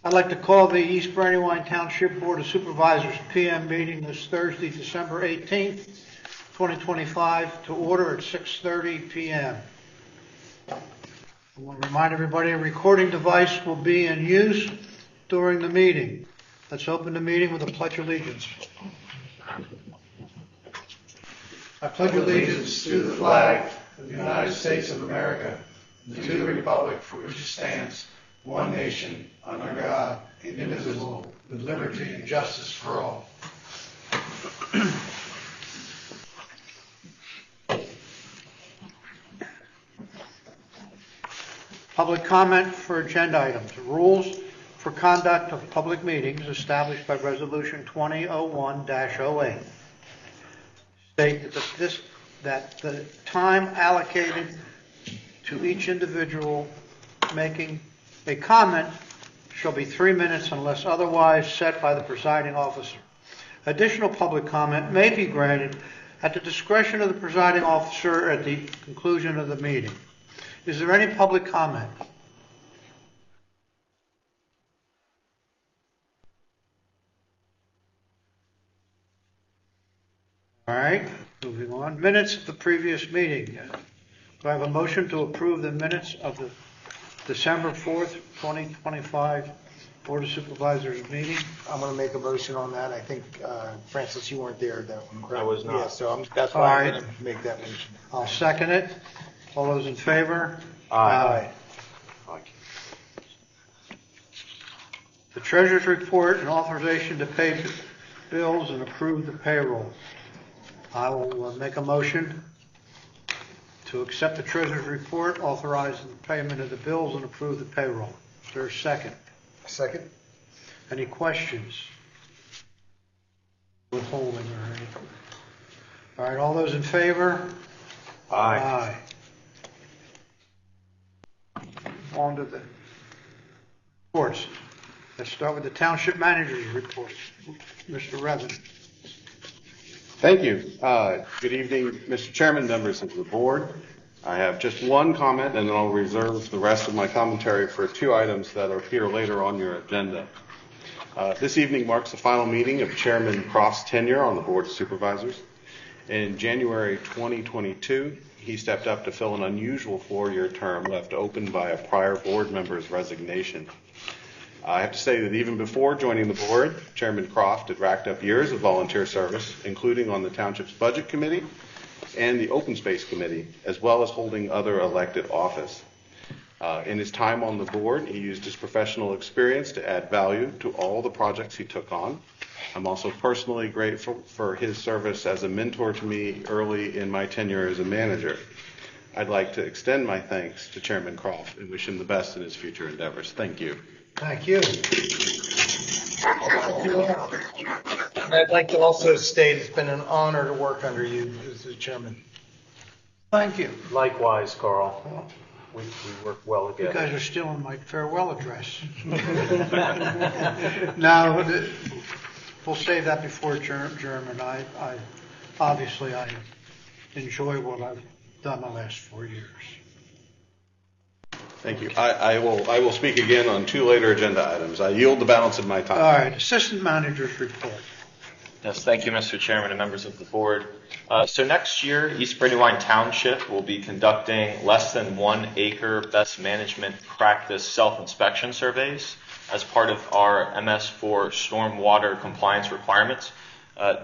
I'd like to call the East Brandywine Township Board of Supervisors PM meeting this Thursday, December 18th, 2025 to order at 6:30 p.m. I want to remind everybody a recording device will be in use during the meeting. Let's open the meeting with a pledge of allegiance. I pledge allegiance to the flag of the United States of America and to the republic for which it stands, one nation, under God, indivisible, with liberty and justice for all. Public comment for agenda items. Rules for conduct of public meetings established by Resolution 2001-08 state that the time allocated to each individual making a comment shall be 3 minutes unless otherwise set by the presiding officer. Additional public comment may be granted at the discretion of the presiding officer at the conclusion of the meeting. Is there any public comment? All right, moving on. Minutes of the previous meeting. Do I have a motion to approve the minutes of the December 4th, 2025 Board of Supervisors meeting? I'm going to make a motion on that. I think, Francis, you weren't there that one, correct? I was not. Yeah, so that's why I'm going to make that motion. I'll second it. All those in favor? Aye. The Treasurer's Report and authorization to pay bills and approve the payroll. I will make a motion to accept the Treasurer's Report, authorize the payment of the bills, and approve the payroll. Is there a second? Second. Any questions? Withholding or anything? All right, all those in favor? Aye. On to the reports. Let's start with the Township Manager's Report. Mr. Revin. Thank you. Good evening, Mr. Chairman, members of the board. I have just one comment, and then I'll reserve the rest of my commentary for two items that are here later on your agenda. This evening marks the final meeting of Chairman Croft's tenure on the Board of Supervisors. In January 2022, he stepped up to fill an unusual 4-year term left open by a prior board member's resignation. I have to say that even before joining the board, Chairman Croft had racked up years of volunteer service, including on the Township's Budget Committee and the Open Space Committee, as well as holding other elected office. In his time on the board, he used his professional experience to add value to all the projects he took on. I'm also personally grateful for his service as a mentor to me early in my tenure as a manager. I'd like to extend my thanks to Chairman Croft and wish him the best in his future endeavors. Thank you. Thank you. And I'd like to also state it's been an honor to work under you as the chairman. Thank you. Likewise, Carl. We work well You together. guys are still in my farewell address. Now, we'll save that before German. I obviously enjoy what I've done the last 4 years. Thank you. I will speak again on two later agenda items. I yield the balance of my time. All right, Assistant Manager's Report. Yes, thank you, Mr. Chairman and members of the board. So next year, East Brandywine Township will be conducting less than 1 acre best management practice self-inspection surveys as part of our MS4 stormwater compliance requirements.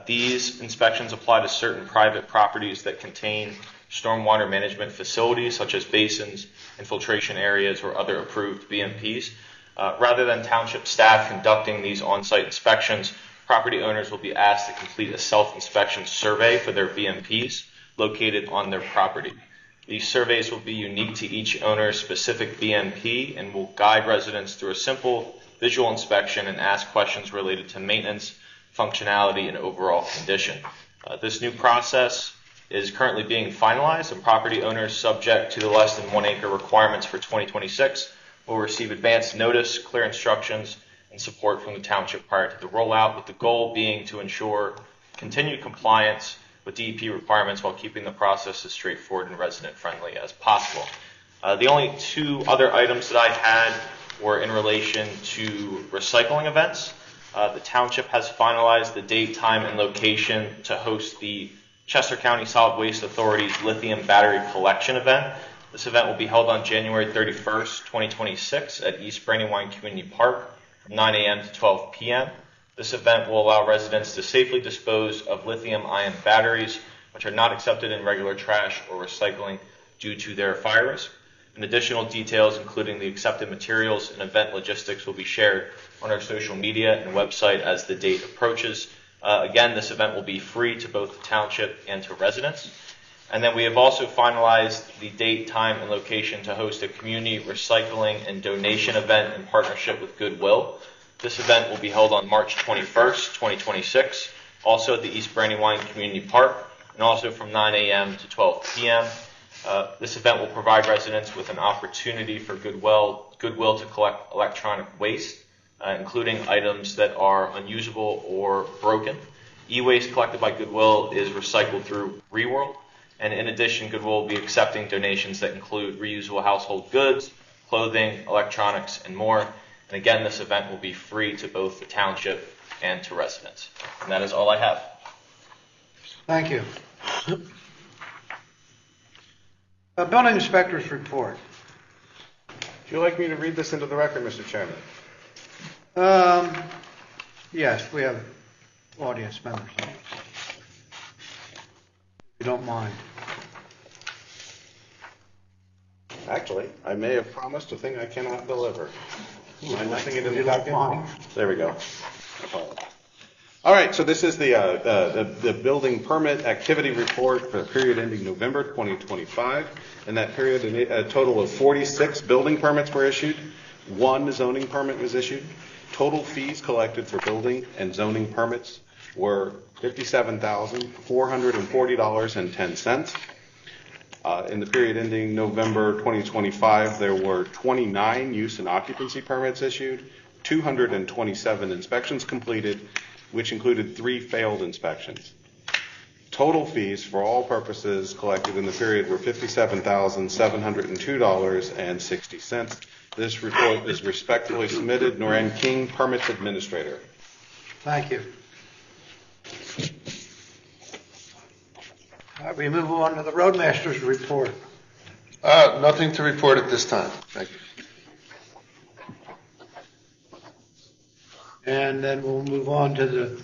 These inspections apply to certain private properties that contain stormwater management facilities such as basins, infiltration areas, or other approved BMPs. Rather than township staff conducting these on-site inspections, property owners will be asked to complete a self-inspection survey for their BMPs located on their property. These surveys will be unique to each owner's specific BMP and will guide residents through a simple visual inspection and ask questions related to maintenance, functionality, and overall condition. This new process is currently being finalized, and property owners subject to the less than 1 acre requirements for 2026 will receive advance notice, clear instructions, and support from the township prior to the rollout, with the goal being to ensure continued compliance with DEP requirements while keeping the process as straightforward and resident friendly as possible. The only two other items that I had were in relation to recycling events. The township has finalized the date, time, and location to host the Chester County Solid Waste Authority's lithium battery collection event. This event will be held on January 31st, 2026 at East Brandywine Community Park from 9 a.m. to 12 p.m. This event will allow residents to safely dispose of lithium-ion batteries, which are not accepted in regular trash or recycling due to their fire risk. And additional details, including the accepted materials and event logistics, will be shared on our social media and website as the date approaches. Again, this event will be free to both the township and to residents. And then we have also finalized the date, time, and location to host a community recycling and donation event in partnership with Goodwill. This event will be held on March 21st, 2026, also at the East Brandywine Community Park, and also from 9 a.m. to 12 p.m. This event will provide residents with an opportunity for Goodwill to collect electronic waste, including items that are unusable or broken. E-waste collected by Goodwill is recycled through ReWorld, and in addition, Goodwill will be accepting donations that include reusable household goods, clothing, electronics, and more. And again, this event will be free to both the township and to residents. And that is all I have. Thank you. Building inspector's report. Would you like me to read this into the record, Mr. Chairman? Yes, we have audience members. If you don't mind. Actually, I may have promised a thing I cannot deliver. Am I missing it in the You don't docket? mind. There we go. I apologize. All right, so this is the building permit activity report for the period ending November 2025. In that period, a total of 46 building permits were issued. 1 zoning permit was issued. Total fees collected for building and zoning permits were $57,440.10. In the period ending November 2025, there were 29 use and occupancy permits issued, 227 inspections completed, which included 3 failed inspections. Total fees for all purposes collected in the period were $57,702.60. This report is respectfully submitted, Noreen King, Permits Administrator. Thank you. All right, we move on to the roadmaster's report. Nothing to report at this time. Thank you. And then we'll move on to the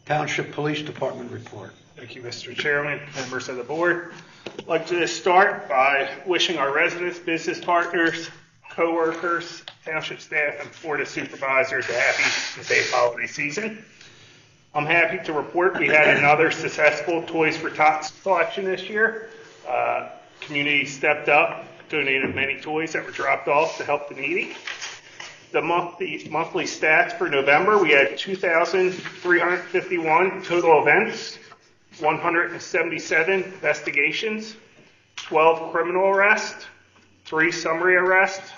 Township Police Department report. Thank you, Mr. Chairman, members of the board. I'd like to start by wishing our residents, business partners, co-workers, township staff, and Board of Supervisors a happy and safe holiday season. I'm happy to report we had another successful Toys for Tots collection this year. Community stepped up, donated many toys that were dropped off to help the needy. The monthly stats for November, we had 2,351 total events, 177 investigations, 12 criminal arrests, 3 summary arrests,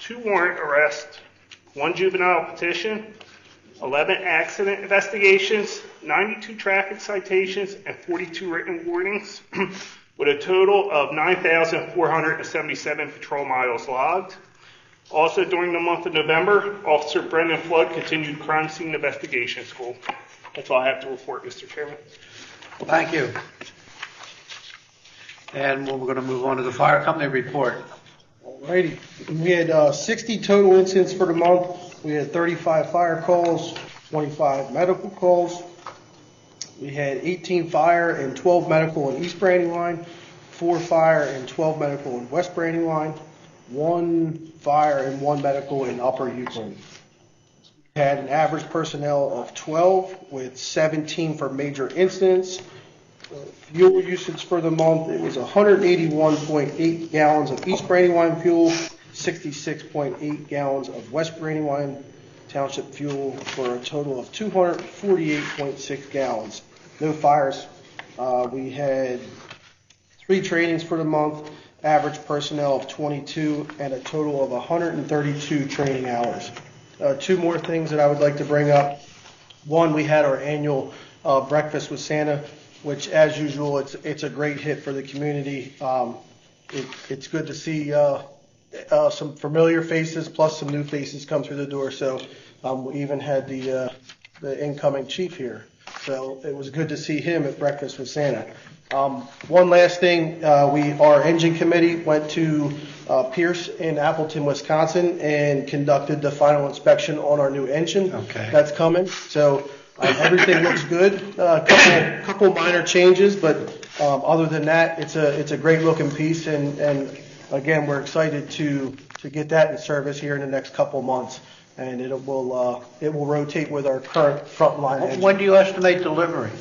2 warrant arrests, 1 juvenile petition, 11 accident investigations, 92 traffic citations, and 42 written warnings, with a total of 9,477 patrol miles logged. Also, during the month of November, Officer Brendan Flood continued crime scene investigation school. That's all I have to report, Mr. Chairman. Thank you. And we're going to move on to the fire company report. Alrighty. We had 60 total incidents for the month. We had 35 fire calls, 25 medical calls. We had 18 fire and 12 medical in East Brandywine, 4 fire and 12 medical in West Brandywine, 1 fire and 1 medical in Upper Euclid. We had an average personnel of 12 with 17 for major incidents. Fuel usage for the month, it was 181.8 gallons of East Brandywine fuel, 66.8 gallons of West Brandywine Township fuel, for a total of 248.6 gallons. No fires. We had 3 trainings for the month, average personnel of 22, and a total of 132 training hours. 2 more things that I would like to bring up. One, we had our annual breakfast with Santa, which, as usual, it's a great hit for the community. It's good to see some familiar faces plus some new faces come through the door. So we even had the incoming chief here. So it was good to see him at breakfast with Santa. One last thing, our engine committee went to Pierce in Appleton, Wisconsin, and conducted the final inspection on our new engine. Okay. That's coming. So everything looks good. Couple minor changes, but other than that, it's a great looking piece. And again, we're excited to get that in service here in the next couple months. And it will rotate with our current frontline engine. When do you estimate delivery?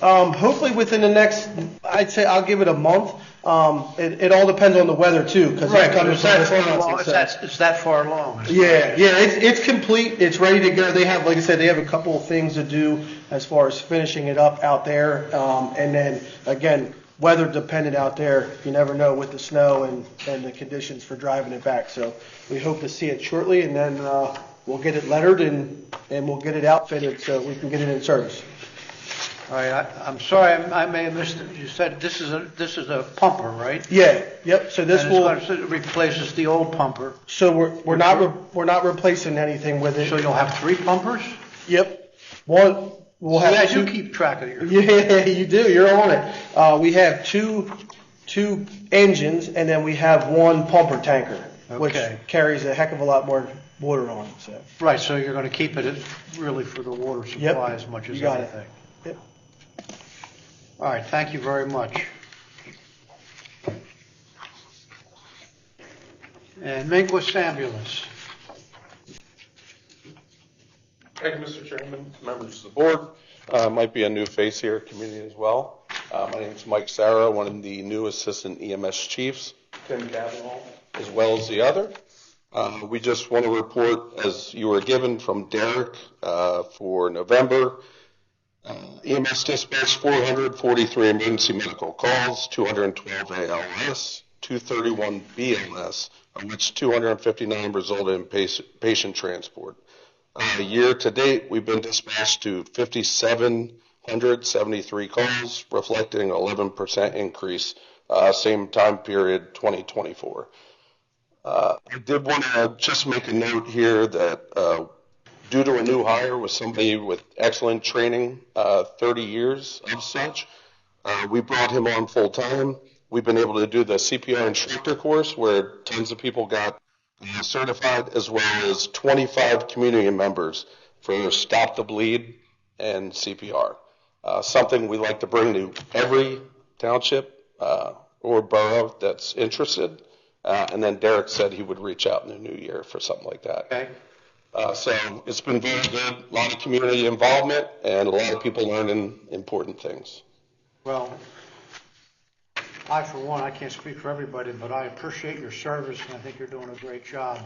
Hopefully within the next, I'd say I'll give it a month. It all depends on the weather too, because Right, it's coming it's from that far Wisconsin. along. So- It's that far along. Yeah, it's complete. It's ready to go. They have, like I said, they have a couple of things to do as far as finishing it up out there. And then again, weather dependent out there. You never know with the snow and the conditions for driving it back. So we hope to see it shortly, and then we'll get it lettered and we'll get it outfitted so we can get it in service. All right, I'm sorry, I may have missed it. You said this is a pumper, right? Yeah, yep. So this And will. it replaces the old pumper. So we're not replacing anything with it. So you'll have 3 pumpers? Yep. One. We'll have I two. do keep track of your. Yeah, you do. You're on it. We have two engines, and then we have one pumper tanker, which Okay. carries a heck of a lot more water on it. So. Right, so you're going to keep it really for the water supply as much as You got it. anything. Yep. All right, thank you very much. And Minquist Ambulance. Thank you, Mr. Chairman, members of the board. Might be a new face here, community as well. My name is Mike Sarah, one of the new assistant EMS chiefs, Tim Cavanaugh, as well as the other. We just want to report, as you were given from Derek for November, EMS dispatched 443 emergency medical calls, 212 ALS, 231 BLS, of which 259 resulted in patient transport. Year to date, we've been dispatched to 5,773 calls, reflecting an 11% increase, same time period 2024. I did want to just make a note here that due to a new hire with somebody with excellent training, 30 years of such, we brought him on full time. We've been able to do the CPR instructor course where tons of people got certified, as well as 25 community members for Stop the Bleed and CPR. Something we like to bring to every township or borough that's interested. And then Derek said he would reach out in the new year for something like that. Okay. So it's been very good, a lot of community involvement, and a lot of people learning important things. Well, for one, I can't speak for everybody, but I appreciate your service, and I think you're doing a great job.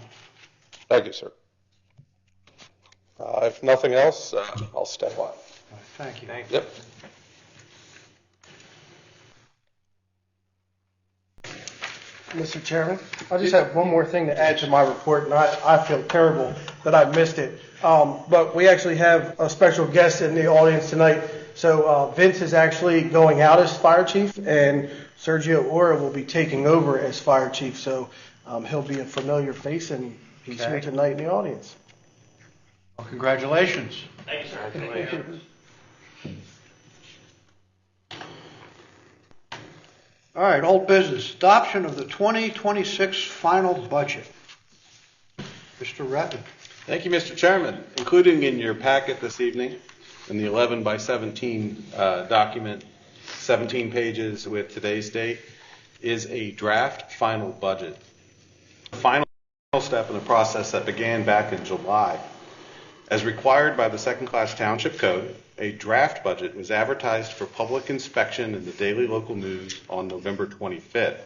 Thank you, sir. If nothing else, I'll step on. All right, thank you. Yep. Mr. Chairman, I just have one more thing to add to my report, and I feel terrible that I missed it. But we actually have a special guest in the audience tonight. So Vince is actually going out as fire chief, and Sergio Ora will be taking over as fire chief. So he'll be a familiar face, and he's here tonight in the audience. Well, congratulations. Thank you, sir. All right, old business. Adoption of the 2026 final budget. Mr. Reppin. Thank you, Mr. Chairman. Including in your packet this evening, in the 11 by 17 document, 17 pages with today's date, is a draft final budget. The final step in the process that began back in July. As required by the Second Class Township Code, a draft budget was advertised for public inspection in the Daily Local News on November 25th.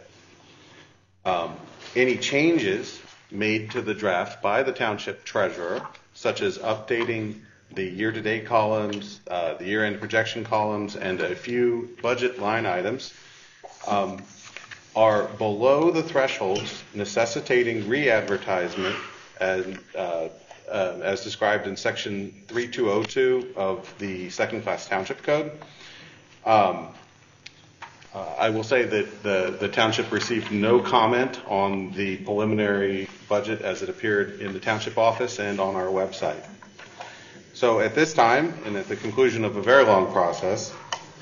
Any changes made to the draft by the township treasurer, such as updating the year-to-date columns, the year-end projection columns, and a few budget line items, are below the thresholds necessitating re-advertisement and as described in Section 3202 of the Second Class Township Code. I will say that the township received no comment on the preliminary budget as it appeared in the township office and on our website. So at this time, and at the conclusion of a very long process,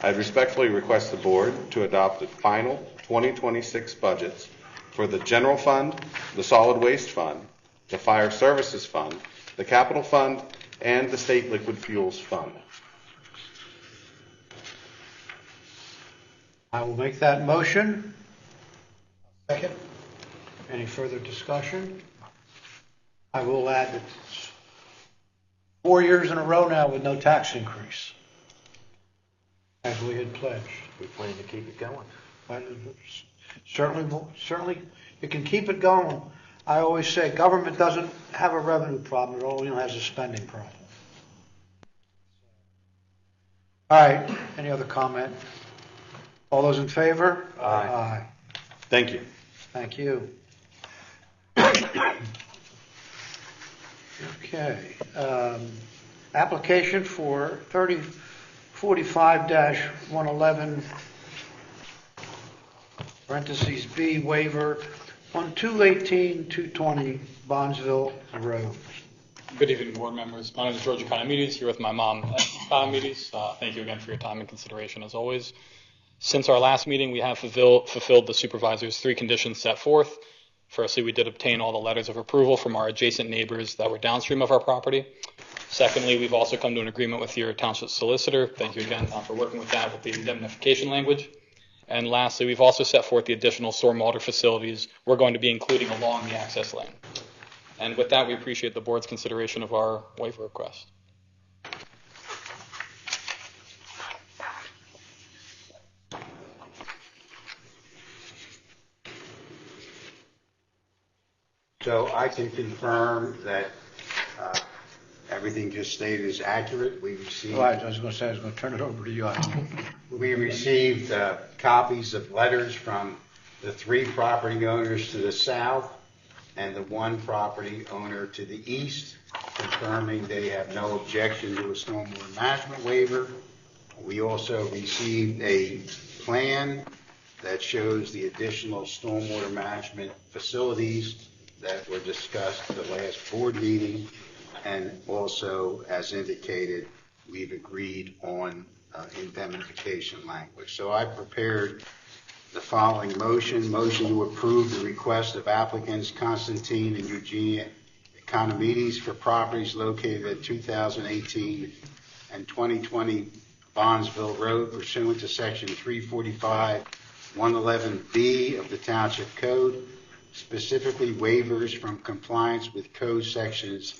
I'd respectfully request the board to adopt the final 2026 budgets for the general fund, the solid waste fund, the fire services fund, the capital fund, and the state liquid fuels fund. I will make that motion. Second? Any further discussion? I will add that it's 4 years in a row now with no tax increase, as we had pledged. We plan to keep it going. Certainly, you can keep it going. I always say government doesn't have a revenue problem, it only has a spending problem. All right, any other comment? All those in favor? Aye. Thank you. Thank you. Okay. Application for 3045-111, parentheses B, waiver on 218-220 Bondsville Road. Good evening, board members. My name is George Economides, here with my mom, Economides. Thank you again for your time and consideration, as always. Since our last meeting, we have fulfilled the supervisor's 3 conditions set forth. Firstly, we did obtain all the letters of approval from our adjacent neighbors that were downstream of our property. Secondly, we've also come to an agreement with your township solicitor. Thank you again, Tom, for working with that with the indemnification language. And lastly, we've also set forth the additional stormwater facilities we're going to be including along the access lane. And with that, we appreciate the board's consideration of our waiver request. So I can confirm that everything just stated is accurate. We received, All right, I was going to turn it over to you. we received copies of letters from the 3 property owners to the south and the 1 property owner to the east, confirming they have no objection to a stormwater management waiver. We also received a plan that shows the additional stormwater management facilities that were discussed at the last board meeting, and also, as indicated, we've agreed on indemnification language. So I prepared the following motion to approve the request of applicants Constantine and Eugenia Economides for properties located at 2018 and 2020 Bondsville Road pursuant to section 345-111B of the Township Code, specifically waivers from compliance with code sections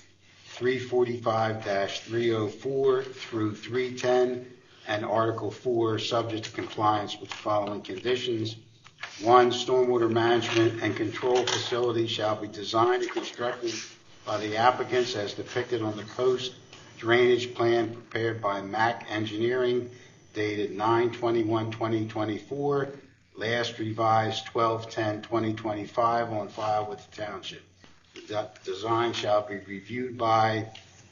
345-304 through 310 and Article 4, subject to compliance with the following conditions. 1, stormwater management and control facilities shall be designed and constructed by the applicants as depicted on the coast drainage plan prepared by MAC Engineering, dated 9/21/2024, last revised 12/10/2025, on file with the township. The design shall be reviewed by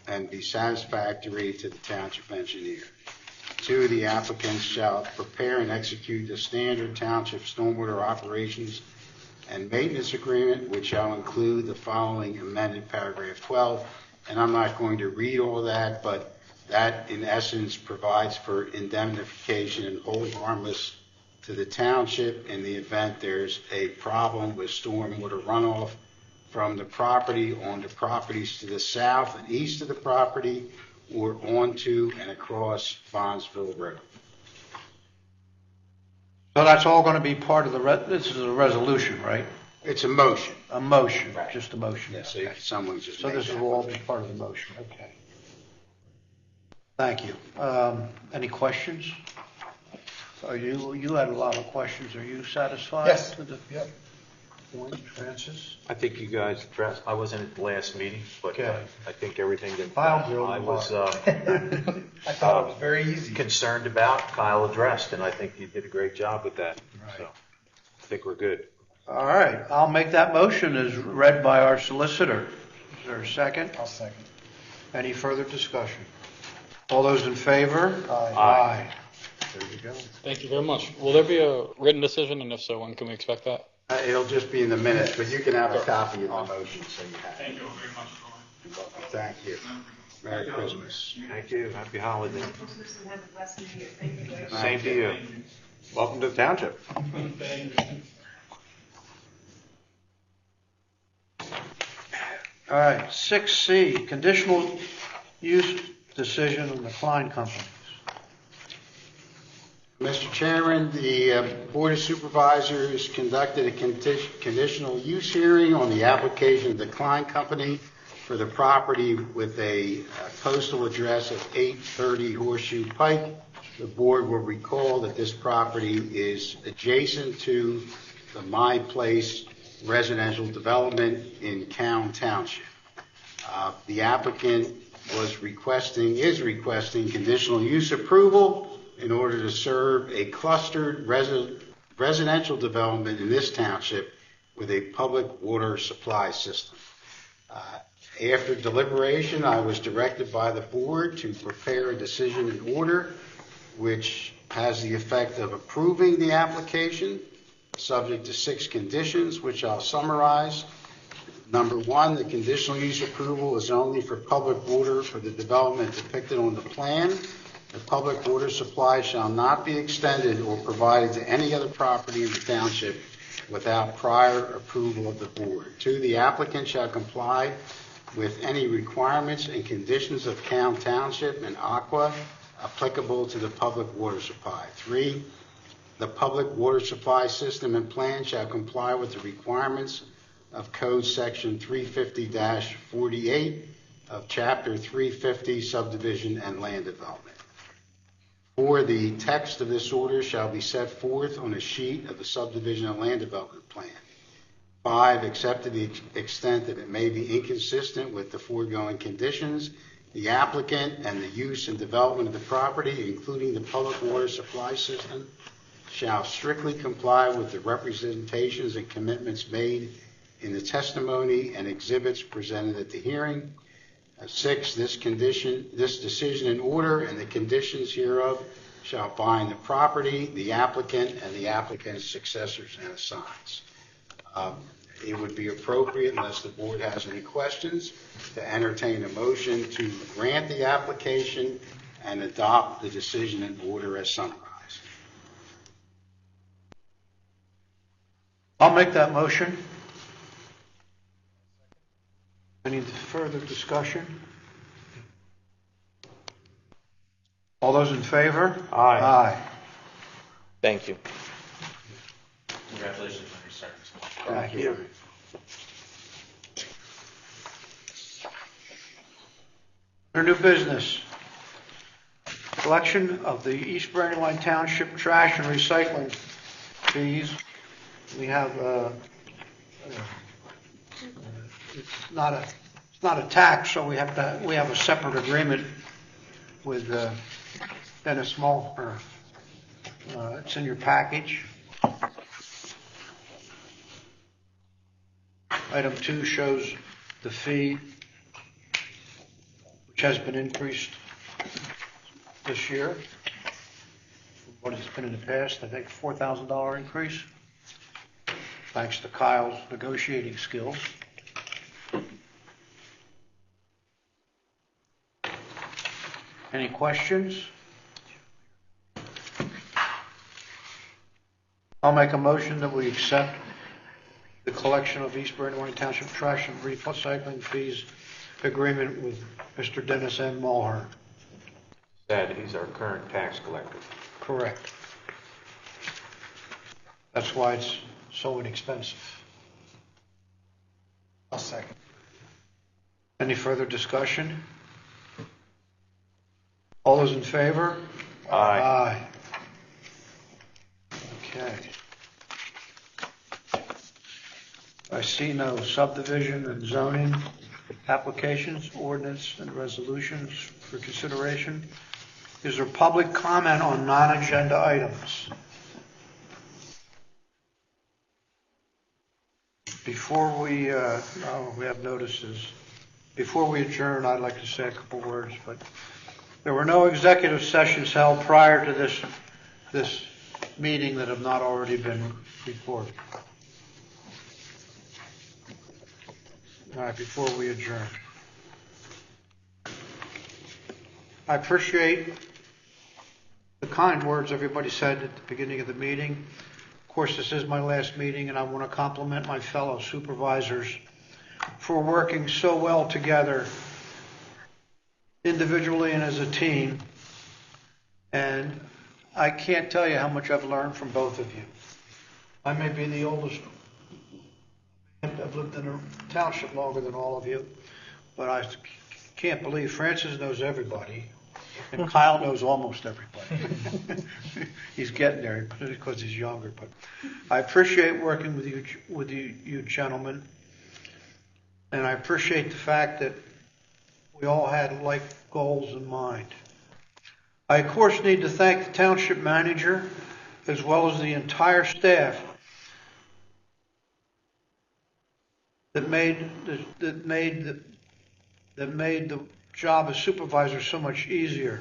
and be satisfactory to the township engineer. 2, the applicants shall prepare and execute the standard township stormwater operations and maintenance agreement, which shall include the following amended paragraph 12. And I'm not going to read all that, but that in essence provides for indemnification and hold harmless to the township in the event there's a problem with stormwater runoff from the property onto properties to the south and east of the property, or onto and across Bondsville Road. So that's all going to be part of this is a resolution, right? It's a motion. A motion, Right. just a motion. Yeah, so Okay. someone just So made this that will all be motion. part of the motion, okay. Thank you. Any questions? You had a lot of questions. Are you satisfied? Yes. With the Yep. point, Francis? I think you guys addressed, I wasn't at the last meeting, but Okay. I think everything that File bill I was I thought it was very easy. concerned about, Kyle addressed, and I think you did a great job with that. Right. So I think we're good. All right, I'll make that motion as read by our solicitor. Is there a second? I'll second. Any further discussion? All those in favor? Aye. Aye. There you go. Thank you very much. Will there be a written decision, and if so, when can we expect that? It'll just be in the minutes, but you can have a copy of the motion, so you have it. Thank you very much. Thank you. Merry Christmas. Thank you. Happy holidays. Same Same to you. Welcome to the township. All right, 6C, conditional use decision on the Klein Companies. Mr. Chairman, the Board of Supervisors conducted a conditional use hearing on the application of the Klein Company for the property with a postal address of 830 Horseshoe Pike. The board will recall that this property is adjacent to the My Place residential development in Cowan Township. The applicant is requesting conditional use approval in order to serve a clustered residential development in this township with a public water supply system. After deliberation, I was directed by the board to prepare a decision in order which has the effect of approving the application, subject to 6 conditions, which I'll summarize. Number 1, the conditional use approval is only for public water for the development depicted on the plan. The public water supply shall not be extended or provided to any other property in the township without prior approval of the board. 2, the applicant shall comply with any requirements and conditions of Cowan Township and Aqua applicable to the public water supply. 3, the public water supply system and plan shall comply with the requirements of Code Section 350-48 of Chapter 350 Subdivision and Land Development. 4, the text of this order shall be set forth on a sheet of the Subdivision and Land Development Plan. 5, except to the extent that it may be inconsistent with the foregoing conditions, the applicant and the use and development of the property, including the public water supply system, shall strictly comply with the representations and commitments made in the testimony and exhibits presented at the hearing. 6, this decision in order and the conditions hereof shall bind the property, the applicant, and the applicant's successors and assigns. It would be appropriate, unless the board has any questions, to entertain a motion to grant the application and adopt the decision in order as summarized. I'll make that motion. Any further discussion? All those in favor? Aye. Aye. Thank you. Congratulations on your service. Thank you. Under new business, collection of the East Brandywine Township trash and recycling fees. We have it's not a tax, so we have a separate agreement with Dennis Mulher. It's in your package. Item 2 shows the fee, which has been increased this year from what it's been in the past. I think $4,000 increase, thanks to Kyle's negotiating skills. Any questions? I'll make a motion that we accept the collection of East Brandywine Township trash and recycling fees agreement with Mr. Dennis M. Mulher. Said he's our current tax collector. Correct. That's why it's so inexpensive. I'll second. Any further discussion? All those in favor? Aye. Aye. Okay. I see no subdivision and zoning applications, ordinance, and resolutions for consideration. Is there public comment on non-agenda items? Before we have notices. Before we adjourn, I'd like to say a couple words, but there were no executive sessions held prior to this this meeting that have not already been reported? All right, before we adjourn. I appreciate the kind words everybody said at the beginning of the meeting. Of course, this is my last meeting, and I want to compliment my fellow supervisors for working so well together, individually and as a team. And I can't tell you how much I've learned from both of you. I may be the oldest. I've lived in a township longer than all of you, but I can't believe Francis knows everybody, and Kyle knows almost everybody. He's getting there because he's younger, but I appreciate working with you gentlemen, and I appreciate the fact that we all had like goals in mind. I, of course, need to thank the township manager as well as the entire staff that made the job as supervisor so much easier.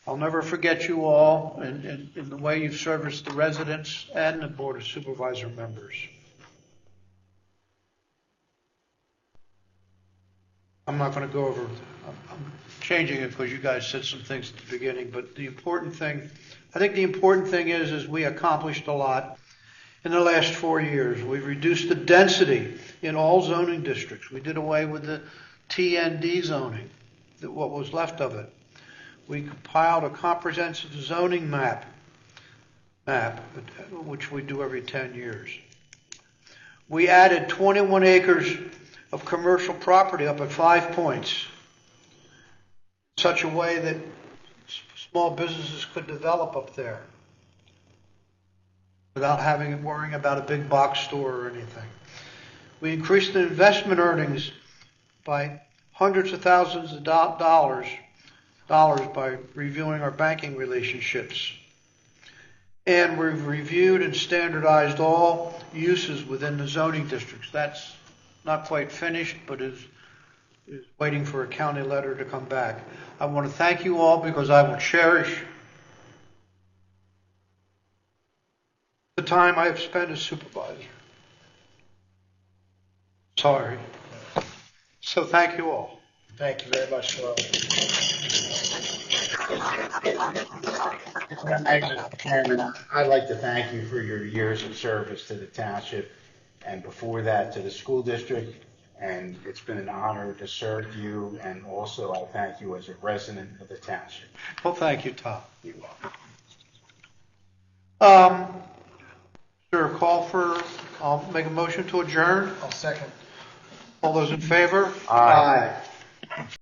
I'll never forget you all and the way you've serviced the residents and the Board of Supervisor members. I'm not going to go over, I'm changing it because you guys said some things at the beginning, but the important thing, I think the important thing is we accomplished a lot in the last 4 years. We've reduced the density in all zoning districts. We did away with the TND zoning, what was left of it. We compiled a comprehensive zoning map, which we do every 10 years. We added 21 acres of commercial property up at 5 Points, in such a way that small businesses could develop up there without worrying about a big box store or anything. We increased the investment earnings by hundreds of thousands of dollars by reviewing our banking relationships. And we've reviewed and standardized all uses within the zoning districts. That's not quite finished, but is waiting for a county letter to come back. I want to thank you all because I will cherish the time I have spent as supervisor. Sorry. So thank you all. Thank you very much, Sloan. Mr. Chairman, I'd like to thank you for your years of service to the township and before that to the school district. And it's been an honor to serve you, and also I thank you as a resident of the township. Well, thank you, Tom. You're welcome. Is there a call for, I'll make a motion to adjourn. I'll second. All those in favor? Aye.